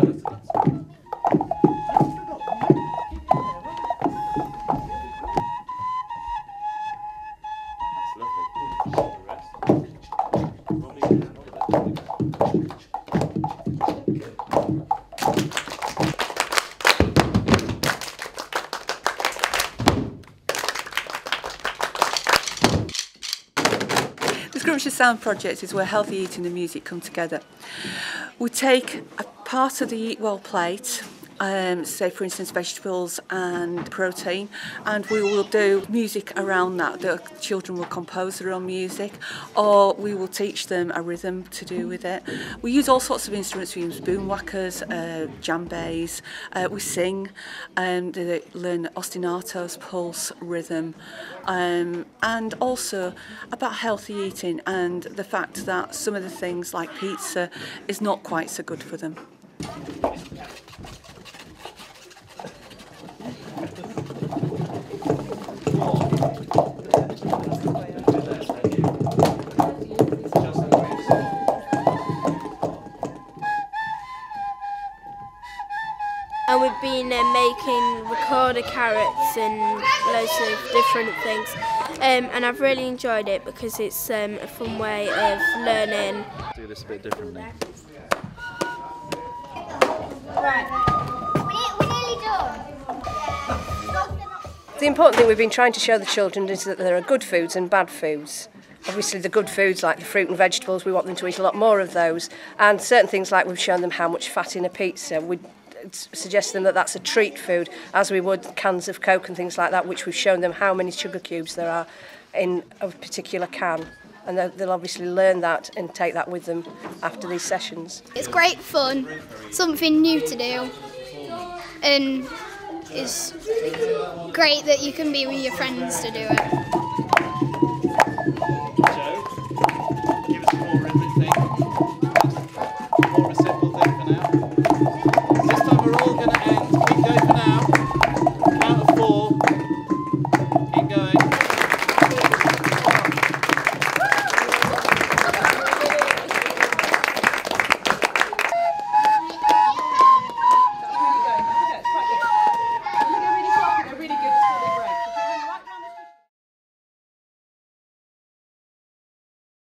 The Scrumptious Sound project is where healthy eating and music come together. We take a part of the Eat Well plate, say for instance vegetables and protein, and we will do music around that. The children will compose their own music, or we will teach them a rhythm to do with it. We use all sorts of instruments. We use boom whackers, djembes, we sing, they learn ostinatos, pulse, rhythm, and also about healthy eating and the fact that some of the things like pizza is not quite so good for them. And we've been making ricotta carrots and loads of different things, and I've really enjoyed it because it's a fun way of learning. Do this a bit differently. Right, we're nearly done. The important thing we've been trying to show the children is that there are good foods and bad foods. Obviously the good foods like the fruit and vegetables, we want them to eat a lot more of those, and certain things like we've shown them how much fat in a pizza. We suggest to them that that's a treat food, as we would cans of Coke and things like that, which we've shown them how many sugar cubes there are in a particular can. And they'll obviously learn that and take that with them after these sessions. It's great fun, something new to do, and it's great that you can be with your friends to do it.